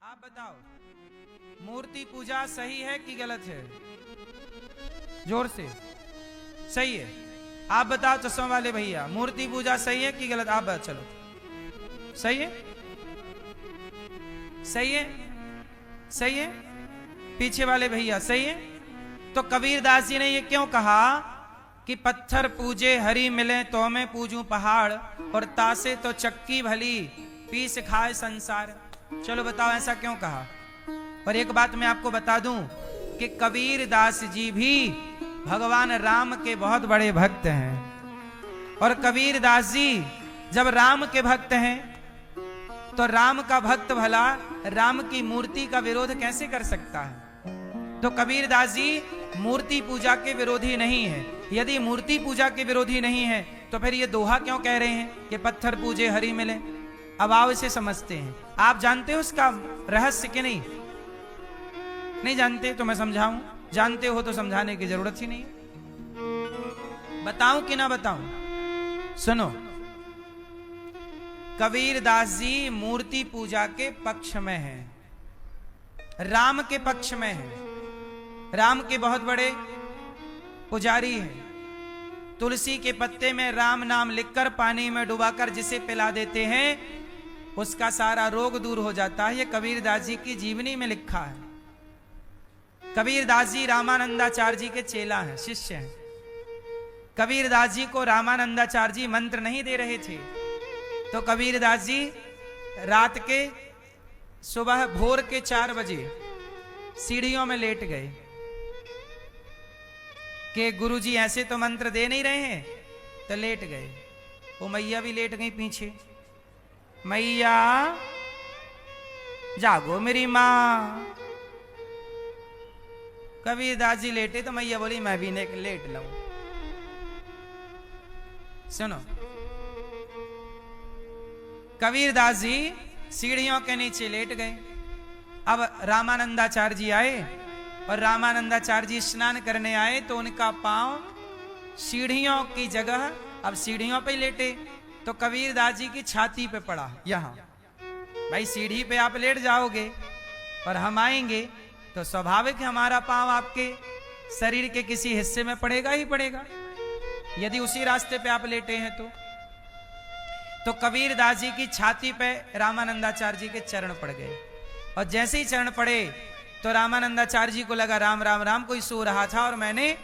आप बताओ, मूर्ति पूजा सही है कि गलत है? जोर से। सही है। आप बताओ चश्मा वाले भैया, मूर्ति पूजा सही है कि गलत? आप बताओ। चलो, सही है, सही है, सही है। पीछे वाले भैया सही है। तो कबीरदास जी ने ये क्यों कहा कि पत्थर पूजे हरि मिले तो मैं पूजूं पहाड़, और तासे तो चक्की भली पीस खाए संसार। चलो बताओ ऐसा क्यों कहा। और एक बात मैं आपको बता दूं कि कबीरदास जी भी भगवान राम के बहुत बड़े भक्त हैं। और कबीरदास जी जब राम के भक्त हैं तो राम का भक्त भला राम की मूर्ति का विरोध कैसे कर सकता है? तो कबीरदास जी मूर्ति पूजा के विरोधी नहीं है। यदि मूर्ति पूजा के विरोधी नहीं है तो फिर ये दोहा क्यों कह रहे हैं कि पत्थर पूजे हरि मिले? अब आओ इसे समझते हैं। आप जानते हो उसका रहस्य कि नहीं? नहीं जानते तो मैं समझाऊं। जानते हो तो समझाने की जरूरत ही नहीं। बताऊं कि ना बताऊं? सुनो, कबीरदास जी मूर्ति पूजा के पक्ष में हैं, राम के पक्ष में हैं। राम के बहुत बड़े पुजारी हैं। तुलसी के पत्ते में राम नाम लिखकर पानी में डुबाकर जिसे पिला देते हैं उसका सारा रोग दूर हो जाता है। ये कबीरदास जी की जीवनी में लिखा है। कबीरदास जी रामानंदाचार्य जी के चेला हैं, शिष्य हैं। कबीरदास जी को रामानंदाचार्य जी मंत्र नहीं दे रहे थे तो कबीरदास जी रात के सुबह भोर के 4 बजे सीढ़ियों में लेट गए कि गुरुजी ऐसे तो मंत्र दे नहीं रहे हैं, तो लेट गए। वो मैया भी लेट गई पीछे। मैया जागो मेरी माँ। कबीरदास जी लेटे तो मैया बोली मैं भी लेट लऊं। सुनो, कबीरदास जी सीढ़ियों के नीचे लेट गए। अब रामानंदाचार्य जी आए और रामानंदाचार्य जी स्नान करने आए तो उनका पांव सीढ़ियों की जगह अब सीढ़ियों पे लेटे तो कबीरदास जी की छाती पे पड़ा। यहां भाई सीढ़ी पे आप लेट जाओगे और हम आएंगे तो स्वाभाविक हमारा पांव आपके शरीर के किसी हिस्से में पड़ेगा ही पड़ेगा, यदि उसी रास्ते पे आप लेटे हैं तो कबीरदास जी की छाती पे रामानंदाचार्य जी के चरण पड़ गए। और जैसे ही चरण पड़े तो रामानंदाचार्य जी को लगा राम राम राम कोई सो रहा था और मैंने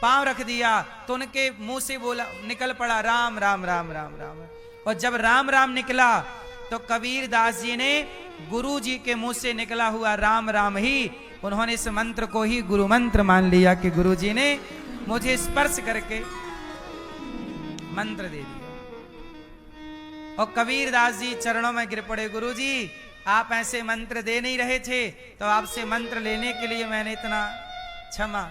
पांव रख दिया, तो उनके मुंह से बोला निकल पड़ा राम राम राम राम राम। और जब राम राम निकला तो कबीरदास जी ने गुरु जी के मुंह से निकला हुआ राम राम ही उन्होंने इस मंत्र को ही गुरु मंत्र मान लिया कि गुरु जी ने मुझे स्पर्श करके मंत्र दे दिया। और कबीरदास जी चरणों में गिर पड़े, गुरु जी आप ऐसे मंत्र दे नहीं रहे थे तो आपसे मंत्र लेने के लिए मैंने इतना क्षमा।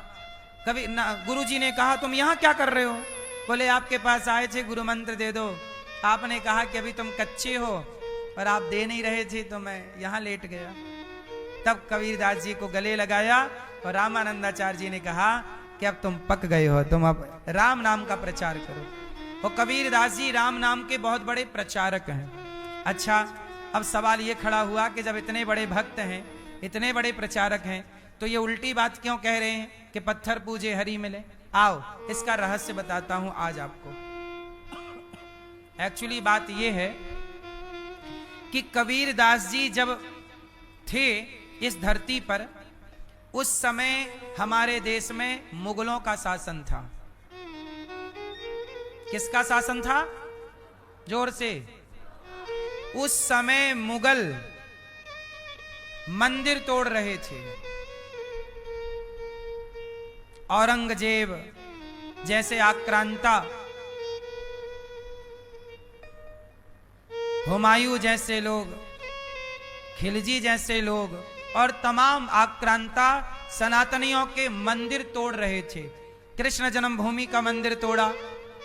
कभी गुरु जी ने कहा तुम यहाँ क्या कर रहे हो? बोले आपके पास आए थे गुरु मंत्र दे दो, आपने कहा कि अभी तुम कच्चे हो और आप दे नहीं रहे थे तो मैं यहाँ लेट गया। तब कबीरदास जी को गले लगाया और रामानंदाचार्य जी ने कहा कि अब तुम पक गए हो, तुम अब राम नाम का प्रचार करो। और कबीरदास जी राम नाम के बहुत बड़े प्रचारक हैं। अच्छा, अब सवाल ये खड़ा हुआ कि जब इतने बड़े भक्त हैं, इतने बड़े प्रचारक हैं, तो ये उल्टी बात क्यों कह रहे हैं कि पत्थर पूजे हरि मिले? आओ इसका रहस्य बताता हूं आज आपको। एक्चुअली बात ये है कि कबीरदास जी जब थे इस धरती पर उस समय हमारे देश में मुगलों का शासन था। किसका शासन था? जोर से। उस समय मुगल मंदिर तोड़ रहे थे। औरंगजेब जैसे आक्रांता, हुमायूं जैसे लोग, खिलजी जैसे लोग और तमाम आक्रांता सनातनियों के मंदिर तोड़ रहे थे। कृष्ण जन्मभूमि का मंदिर तोड़ा,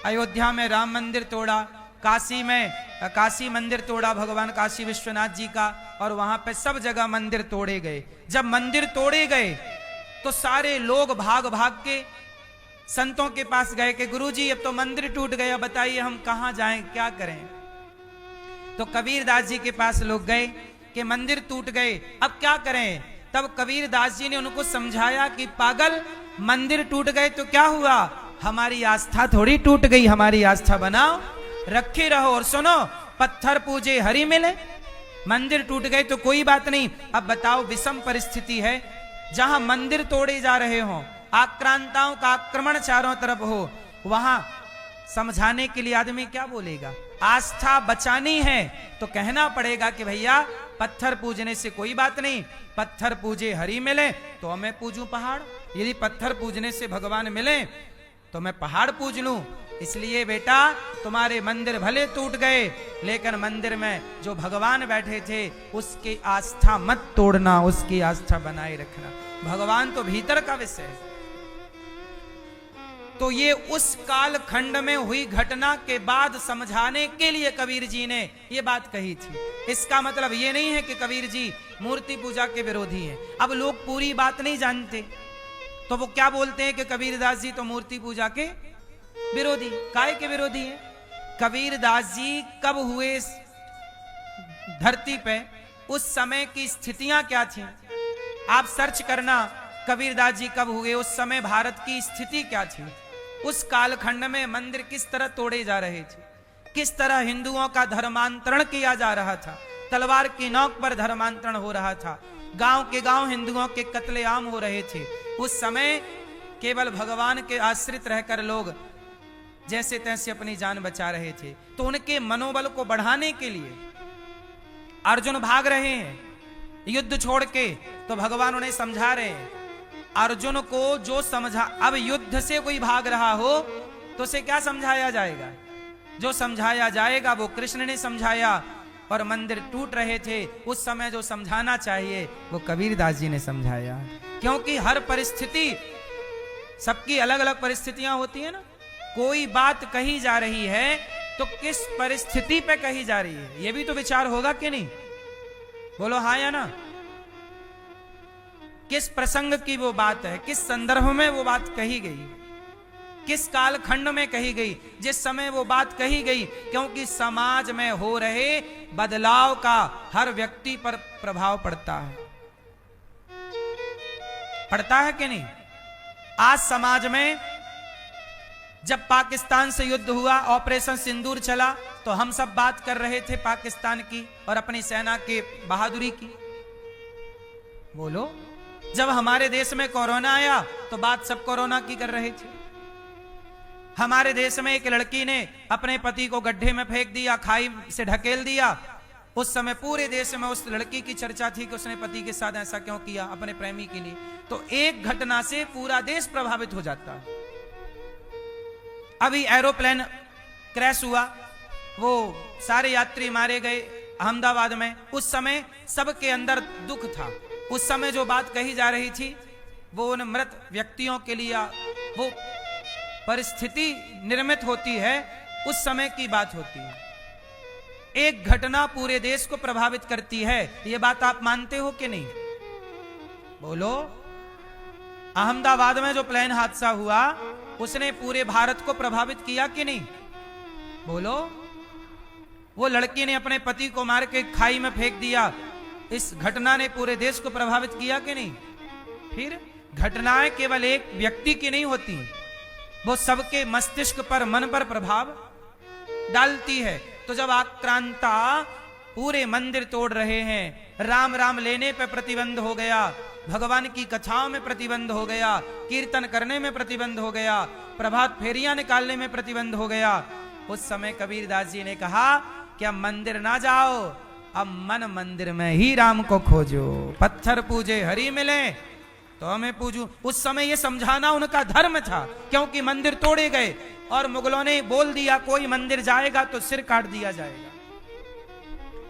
अयोध्या में राम मंदिर तोड़ा, काशी में काशी मंदिर तोड़ा भगवान काशी विश्वनाथ जी का, और वहां पे सब जगह मंदिर तोड़े गए। जब मंदिर तोड़े गए तो सारे लोग भाग भाग के संतों के पास गए कि गुरुजी अब तो मंदिर टूट गया, बताइए हम कहां जाएं, क्या करें? तो कबीरदास जी के पास लोग गए कि मंदिर टूट गए, अब क्या करें। तब कबीरदास जी ने उनको समझाया कि पागल, मंदिर टूट गए तो क्या हुआ, हमारी आस्था थोड़ी टूट गई, हमारी आस्था बनाओ रखे रहो। और सुनो, पत्थर पूजे हरि मिले, मंदिर टूट गए तो कोई बात नहीं। अब बताओ, विषम परिस्थिति है, जहां मंदिर तोड़े जा रहे हो, आक्रांताओं का आक्रमण चारों तरफ हो, वहां समझाने के लिए आदमी क्या बोलेगा। आस्था बचानी है तो कहना पड़ेगा कि भैया पत्थर पूजने से कोई बात नहीं, पत्थर पूजे हरि मिले तो मैं पूजूं पहाड़, यदि पत्थर पूजने से भगवान मिले तो मैं पहाड़ पूज लूं। इसलिए बेटा, तुम्हारे मंदिर भले टूट गए, लेकिन मंदिर में जो भगवान बैठे थे उसकी आस्था मत तोड़ना, उसकी आस्था बनाए रखना। भगवान तो भीतर का विषय है। तो ये उस काल खंड में हुई घटना के बाद समझाने के लिए कबीर जी ने ये बात कही थी। इसका मतलब ये नहीं है कि कबीर जी मूर्ति पूजा के विरोधी हैं। अब लोग पूरी बात नहीं जानते तो वो क्या बोलते हैं कि कबीरदास जी तो मूर्ति पूजा के विरोधी। काय के विरोधी है? कबीरदास जी कब हुए धरती पे, उस समय की स्थितियां क्या थी, आप सर्च करना कबीरदास जी कब हुए, उस समय भारत की स्थिति क्या थी, उस कालखंड में मंदिर किस तरह तोड़े जा रहे थे, किस तरह हिंदुओं का धर्मांतरण किया जा रहा था, तलवार की नोक पर धर्मांतरण हो रहा था, गांव के गांव हिंदुओं के कत्लेआम हो रहे थे। उस समय केवल भगवान के आश्रित रहकर लोग जैसे तैसे अपनी जान बचा रहे थे। तो उनके मनोबल को बढ़ाने के लिए अर्जुन भाग रहे हैं युद्ध छोड़ के, तो भगवान उन्हें समझा रहे हैं। अर्जुन को जो समझा, अब युद्ध से कोई भाग रहा हो तो उसे क्या समझाया जाएगा, जो समझाया जाएगा वो कृष्ण ने समझाया। और मंदिर टूट रहे थे उस समय जो समझाना चाहिए वो कबीरदास जी ने समझाया। क्योंकि हर परिस्थिति, सबकी अलग अलग परिस्थितियां होती है ना, कोई बात कही जा रही है तो किस परिस्थिति पे कही जा रही है ये भी तो विचार होगा कि नहीं, बोलो हाँ या ना। किस प्रसंग की वो बात है, किस संदर्भ में वो बात कही गई, किस कालखंड में कही गई, जिस समय वो बात कही गई। क्योंकि समाज में हो रहे बदलाव का हर व्यक्ति पर प्रभाव पड़ता है, पड़ता है कि नहीं। आज समाज में जब पाकिस्तान से युद्ध हुआ, ऑपरेशन सिंदूर चला, तो हम सब बात कर रहे थे पाकिस्तान की और अपनी सेना के बहादुरी की, बोलो। जब हमारे देश में कोरोना आया तो बात सब कोरोना की कर रहे थे। हमारे देश में एक लड़की ने अपने पति को गड्ढे में फेंक दिया, खाई से ढकेल दिया। उस समय पूरे देश में उस लड़की की चर्चा थी कि उसने पति के साथ ऐसा क्यों किया, अपने प्रेमी के लिए। तो एक घटना से पूरा देश प्रभावित हो जाता है। अभी एरोप्लेन क्रैश हुआ, वो सारे यात्री मारे गए अहमदाबाद में, उस समय सबके अंदर दुख था। उस समय जो बात कही जा रही थी वो उन मृत व्यक्तियों के लिए वो परिस्थिति निर्मित होती है, उस समय की बात होती है। एक घटना पूरे देश को प्रभावित करती है, ये बात आप मानते हो कि नहीं, बोलो। अहमदाबाद में जो प्लेन हादसा हुआ उसने पूरे भारत को प्रभावित किया कि नहीं, बोलो। वो लड़की ने अपने पति को मार के खाई में फेंक दिया, इस घटना ने पूरे देश को प्रभावित किया कि नहीं। फिर घटनाएं केवल एक व्यक्ति की नहीं होती, वो सबके मस्तिष्क पर, मन पर प्रभाव डालती है। तो जब आक्रांता पूरे मंदिर तोड़ रहे हैं, राम राम लेने पे प्रतिबंध हो गया, भगवान की कथाओं में प्रतिबंध हो गया, कीर्तन करने में प्रतिबंध हो गया, प्रभात फेरियां निकालने में प्रतिबंध हो गया, उस समय कबीरदास जी ने कहा कि अब मंदिर ना जाओ, अब मन मंदिर में ही राम को खोजो। पत्थर पूजे हरि मिले तो हमें पूजू। उस समय ये समझाना उनका धर्म था, क्योंकि मंदिर तोड़े गए और मुगलों ने बोल दिया कोई मंदिर जाएगा तो सिर काट दिया जाएगा।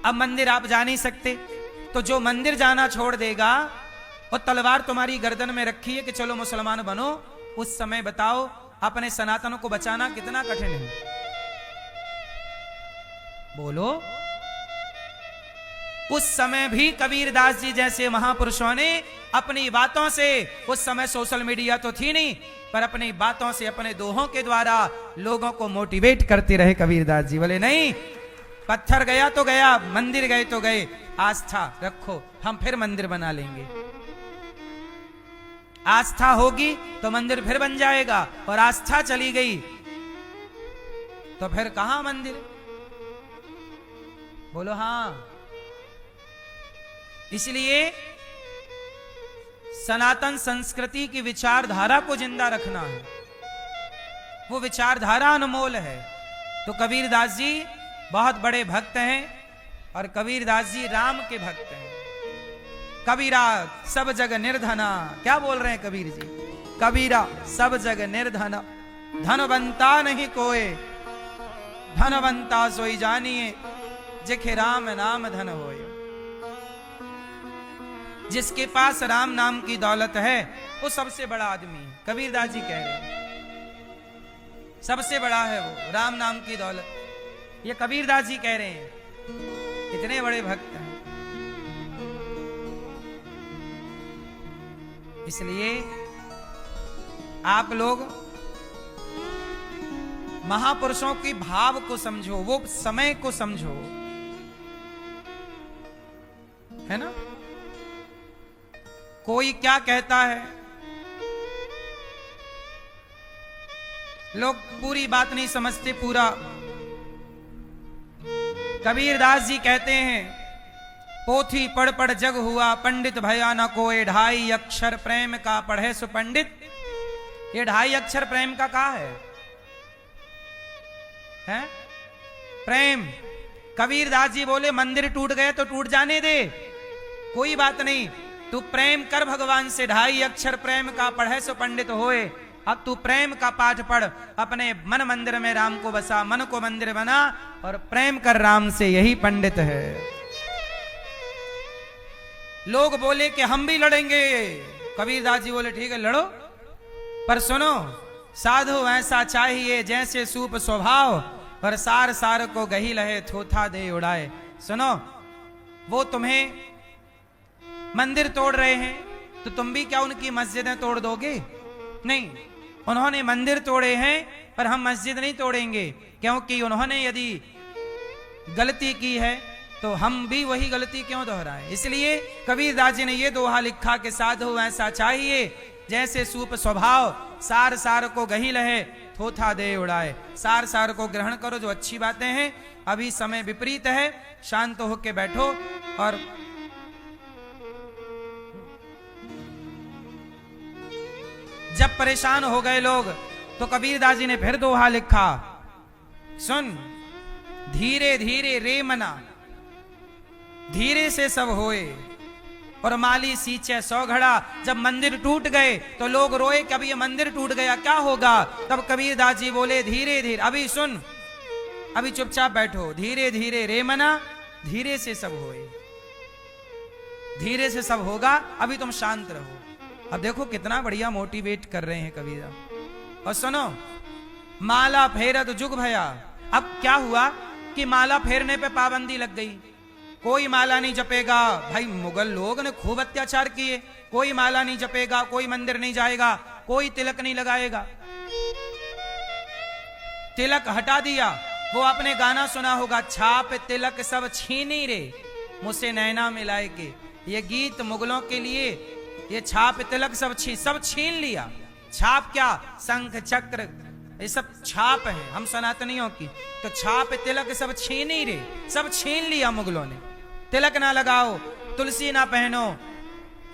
अब मंदिर आप जा नहीं सकते, तो जो मंदिर जाना छोड़ देगा और तलवार तुम्हारी गर्दन में रखी है कि चलो मुसलमान बनो, उस समय बताओ अपने सनातन को बचाना कितना कठिन है, बोलो। उस समय भी कबीरदास जी जैसे महापुरुषों ने अपनी बातों से, उस समय सोशल मीडिया तो थी नहीं, पर अपनी बातों से, अपने दोहों के द्वारा लोगों को मोटिवेट करते रहे कबीरदास जी। बोले नहीं, पत्थर गया तो गया, मंदिर गए तो गए, आस्था रखो, हम फिर मंदिर बना लेंगे। आस्था होगी तो मंदिर फिर बन जाएगा, और आस्था चली गई तो फिर कहां मंदिर? बोलो हां। इसलिए सनातन संस्कृति की विचारधारा को जिंदा रखना है, वो विचारधारा अनमोल है। तो कबीरदास जी बहुत बड़े भक्त हैं, और कबीरदास जी राम के भक्त हैं। कबीरा सब जग निर्धना, क्या बोल रहे हैं कबीर जी? कबीरा सब जग निर्धना, धनवंता नहीं कोय, धनवंता सोई जानिए, जिखे राम नाम धन होय। जिसके पास राम नाम की दौलत है वो सबसे बड़ा आदमी है। कबीरदास जी कह रहे हैं सबसे बड़ा है वो, राम नाम की दौलत। ये कबीरदास जी कह रहे हैं, इतने बड़े भक्त हैं। इसलिए आप लोग महापुरुषों की भाव को समझो, वो समय को समझो, है ना? कोई क्या कहता है, लोग पूरी बात नहीं समझते पूरा। कबीरदास जी कहते हैं, पोथी पढ़ पढ़ जग हुआ पंडित, भया न कोई, 2.5 अक्षर प्रेम का पढ़े सो पंडित। ये 2.5 अक्षर प्रेम का कहा है? प्रेम। कबीरदास जी बोले मंदिर टूट गए तो टूट जाने दे, कोई बात नहीं, तू प्रेम कर भगवान से। 2.5 अक्षर प्रेम का पढ़े सो पंडित होए। अब तू प्रेम का पाठ पढ़, अपने मन मंदिर में राम को बसा, मन को मंदिर बना और प्रेम कर राम से, यही पंडित है। लोग बोले कि हम भी लड़ेंगे, कबीरदास जी बोले ठीक है लड़ो, पर सुनो, साधु ऐसा चाहिए जैसे सूप स्वभाव, पर सार सार को गही लहे, थोथा दे उड़ाए। सुनो, वो तुम्हें मंदिर तोड़ रहे हैं तो तुम भी क्या उनकी मस्जिदें तोड़ दोगे? नहीं, उन्होंने मंदिर तोड़े हैं पर हम मस्जिद नहीं तोड़ेंगे, क्योंकि उन्होंने यदि गलती की है तो हम भी वही गलती क्यों दोहराएं। इसलिए कबीरदास जी ने ये दोहा लिखा कि साधु ऐसा चाहिए जैसे सूप स्वभाव, सार सार को गही लहे, थोथा दे उड़ाए। सार सार को ग्रहण करो, जो अच्छी बातें हैं। अभी समय विपरीत है, शांत होके बैठो। और जब परेशान हो गए लोग तो कबीरदास जी ने फिर दोहा लिखा, सुन, धीरे धीरे रे मना, धीरे से सब होए, और माली सींचे 100 घड़ा। जब मंदिर टूट गए तो लोग रोए कि अब ये मंदिर टूट गया, क्या होगा? तब कबीरदास जी बोले धीरे धीरे, अभी सुन, अभी चुपचाप बैठो, धीरे धीरे रे मना, धीरे से सब होए, धीरे से सब होगा, अभी तुम शांत रहो। अब देखो कितना बढ़िया मोटिवेट कर रहे हैं कबीरा। और सुनो, माला फेरत जुग भया। अब क्या हुआ कि माला फेरने पे पाबंदी लग गई, कोई माला नहीं जपेगा। भाई मुगल लोग ने खूब अत्याचार किए, कोई माला नहीं जपेगा, कोई मंदिर नहीं जाएगा, कोई तिलक नहीं लगाएगा। तिलक हटा दिया। वो आपने गाना सुना होगा, छाप तिलक सब छीनी रे, मुझसे नैना मिलाए के। ये गीत मुगलों के लिए, ये छाप तिलक सब छीन लिया। छाप क्या? शंख चक्र, ये सब छाप है हम सनातनियों की। तो छाप तिलक सब छीनी रे, सब छीन लिया मुगलों ने। तिलक ना लगाओ, तुलसी ना पहनो,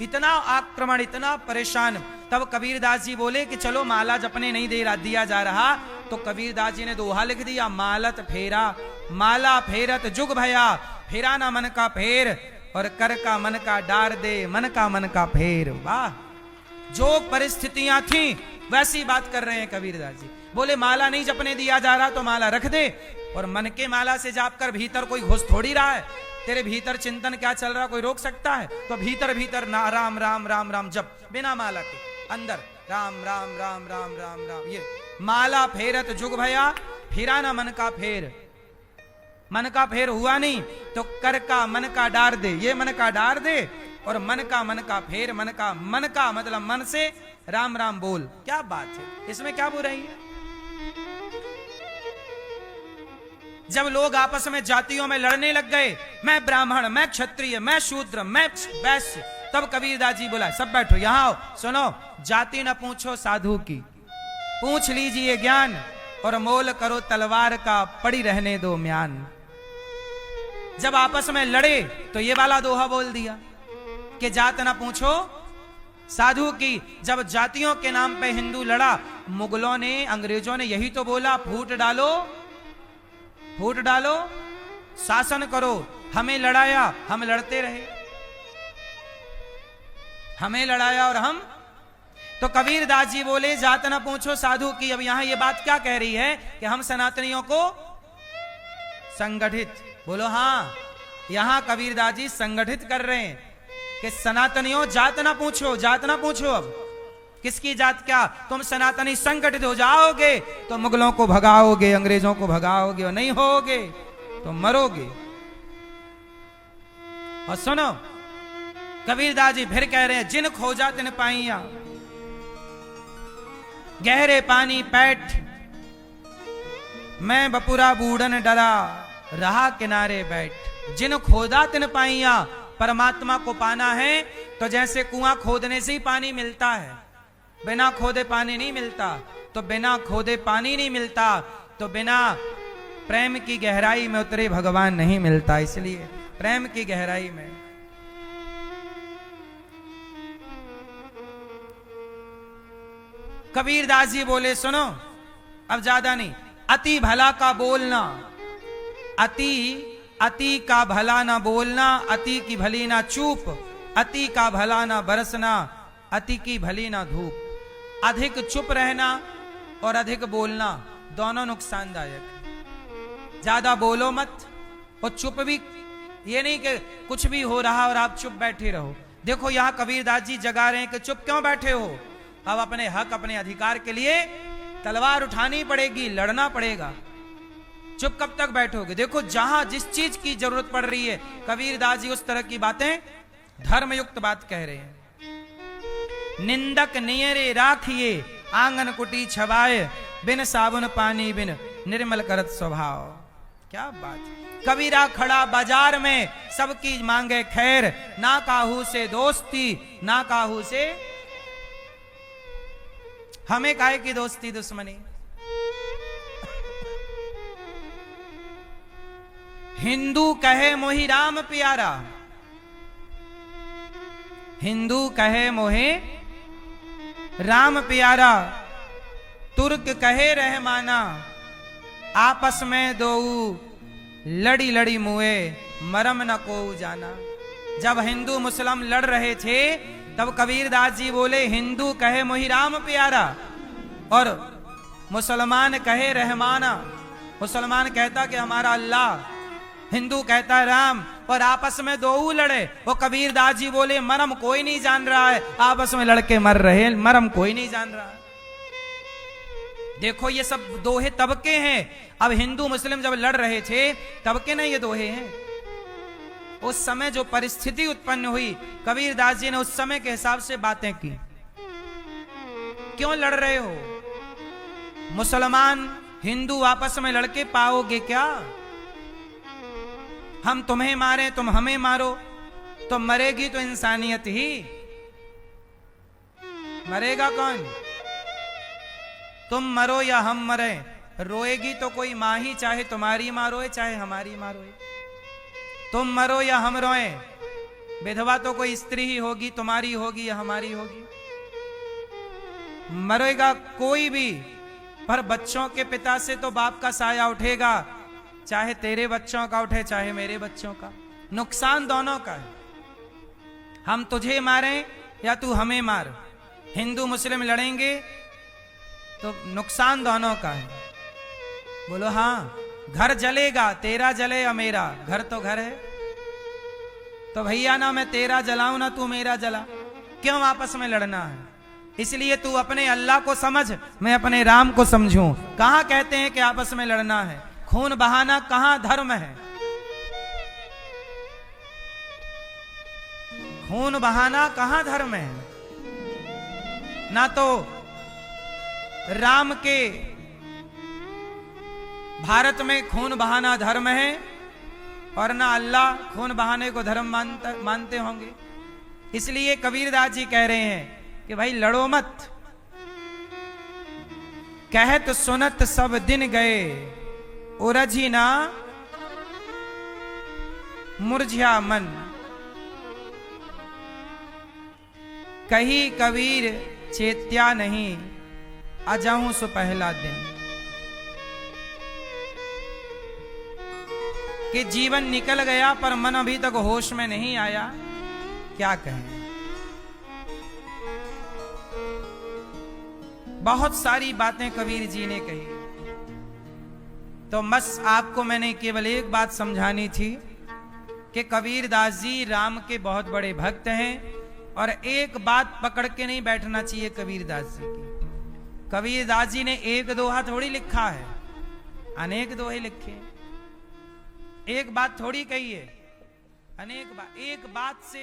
इतना आक्रमण, इतना परेशान। तब कबीरदास जी बोले कि चलो माला जपने नहीं दिया जा रहा, तो कबीरदास जी ने दोहा लिख दिया, मालत फेरा, माला फेरत जुग भया, फेरा ना मन का फेर, और कर का मन का डार दे, मन का फेर। वाह, जो परिस्थितियां थी वैसी बात कर रहे हैं कबीरदास जी। बोले माला नहीं जपने दिया जा रहा तो माला रख दे, और मन के माला से जाप कर, भीतर कोई घुस थोड़ी रहा है, तेरे भीतर चिंतन क्या चल रहा कोई रोक सकता है? तो भीतर भीतर ना राम राम राम राम जप, बिना माला के, अंदर राम राम राम राम राम राम। ये माला फेरत जुग भया, फिरा ना मन का फेर। मन का फेर हुआ नहीं तो कर का मन का डार दे, ये मन का डार दे, और मन का फेर, मन का मतलब मन से राम राम बोल। क्या बात है, इसमें क्या बुराई है? जब लोग आपस में जातियों में लड़ने लग गए, मैं ब्राह्मण, मैं क्षत्रिय, मैं शूद्र, मैं वैश्य, तब कबीरदास जी बोला सब बैठो यहां आओ, सुनो, जाति न पूछो साधु की, पूछ लीजिए ज्ञान, और मोल करो तलवार का, पड़ी रहने दो म्यान। जब आपस में लड़े तो ये वाला दोहा बोल दिया कि जात न पूछो साधु की। जब जातियों के नाम पे हिंदू लड़ा, मुगलों ने, अंग्रेजों ने यही तो बोला, फूट डालो, फूट डालो, शासन करो। हमें लड़ाया, हम लड़ते रहे, हमें लड़ाया और हम। तो कबीरदास जी बोले जात न पूछो साधु की। अब यहां ये बात क्या कह रही है कि हम सनातनियों को संगठित, बोलो हां, यहां कबीरदास जी संगठित कर रहे हैं कि सनातनियों जात ना पूछो, जात ना पूछो। अब किसकी जात क्या, तुम सनातनी संगठित हो जाओगे तो मुगलों को भगाओगे, अंग्रेजों को भगाओगे, और नहीं होगे तो मरोगे। और सुनो कबीरदास जी फिर कह रहे हैं, जिन खोजा तिन पाइया, गहरे पानी पैठ, मैं बपुरा बूढ़न डरा, रहा किनारे बैठ। जिन खोदा तिन पाइया, परमात्मा को पाना है तो जैसे कुआं खोदने से ही पानी मिलता है, बिना खोदे पानी नहीं मिलता, तो बिना खोदे पानी नहीं मिलता, तो बिना प्रेम की गहराई में उतरे भगवान नहीं मिलता। इसलिए प्रेम की गहराई में कबीरदास जी बोले सुनो, अब ज्यादा नहीं, अति भला का बोलना, अति का भला ना बोलना, अति की भली ना चूप, अति का भला ना बरसना, अति की भली ना धूप। अधिक चुप रहना और अधिक बोलना दोनों नुकसानदायक। ज्यादा बोलो मत, और चुप भी, ये नहीं कि कुछ भी हो रहा और आप चुप बैठे रहो। देखो यहां कबीरदास जी जगा रहे हैं कि चुप क्यों बैठे हो, अब अपने हक, अपने अधिकार के लिए तलवार उठानी पड़ेगी, लड़ना पड़ेगा। चुप कब तक बैठोगे? देखो जहां जिस चीज की जरूरत पड़ रही है, कबीरदास जी उस तरह की बातें, धर्मयुक्त बात कह रहे हैं। निंदक नियरे राखिए, आंगन कुटी छवाए, बिन साबुन पानी बिन निर्मल करत स्वभाव। क्या बात। कबीरा खड़ा बाजार में, सबकी मांगे खैर, ना काहू से दोस्ती, ना काहू से, हमें काहे की दोस्ती दुश्मनी। हिंदू कहे मोहि राम प्यारा, हिंदू कहे मोहे राम प्यारा, तुर्क कहे रहमाना, आपस में दो लड़ी लड़ी मुए, मरम न को जाना। जब हिंदू मुस्लिम लड़ रहे थे तब कबीरदास जी बोले हिंदू कहे मोहि राम प्यारा, और मुसलमान कहे रहमाना। मुसलमान कहता कि हमारा अल्लाह, हिंदू कहता है राम, और आपस में दो लड़े। वो कबीरदास जी बोले मरम कोई नहीं जान रहा है, आपस में लड़के मर रहे, मरम कोई नहीं जान रहा। देखो ये सब दोहे तबके हैं। अब हिंदू मुस्लिम जब लड़ रहे थे तबके नहीं, ये दोहे हैं। उस समय जो परिस्थिति उत्पन्न हुई, कबीरदास जी ने उस समय के हिसाब से बातें की। क्यों लड़ रहे हो? मुसलमान हिंदू आपस में लड़के पाओगे क्या? हम तुम्हें मारे, तुम हमें मारो, तो मरेगी तो इंसानियत ही, मरेगा कौन? तुम मरो या हम मरे, रोएगी तो कोई मां ही, चाहे तुम्हारी मां रोए चाहे हमारी मां रोए। तुम मरो या हम रोए, विधवा तो कोई स्त्री ही होगी, तुम्हारी होगी या हमारी होगी। मरेगा कोई भी, पर बच्चों के पिता से तो बाप का साया उठेगा, चाहे तेरे बच्चों का उठे चाहे मेरे बच्चों का। नुकसान दोनों का है। हम तुझे मारें या तू हमें मार, हिंदू मुस्लिम लड़ेंगे तो नुकसान दोनों का है। बोलो हाँ। घर जलेगा, तेरा जले या मेरा, घर तो घर है। तो भैया ना मैं तेरा जलाऊं ना तू मेरा जला, क्यों आपस में लड़ना है? इसलिए तू अपने अल्लाह को समझ, मैं अपने राम को समझूं। कहां कहते हैं कि आपस में लड़ना है? खून बहाना कहां धर्म है? खून बहाना कहां धर्म है? ना तो राम के भारत में खून बहाना धर्म है और ना अल्लाह खून बहाने को धर्म मानते होंगे। इसलिए कबीरदास जी कह रहे हैं कि भाई लड़ो मत। कहत सुनत सब दिन गए, उरझी ना मुरझिया मन। कही कबीर चेत्या नहीं, अजाऊं सो पहला दिन। कि जीवन निकल गया पर मन अभी तक होश में नहीं आया, क्या कहें। बहुत सारी बातें कबीर जी ने कही, तो बस आपको मैंने केवल एक बात समझानी थी कि कबीरदास जी राम के बहुत बड़े भक्त हैं और एक बात पकड़ के नहीं बैठना चाहिए कबीरदास जी की। कबीरदास जी ने एक दोहा थोड़ी लिखा है, अनेक दोहे लिखे। एक बात थोड़ी कही है, अनेक बात। एक बात से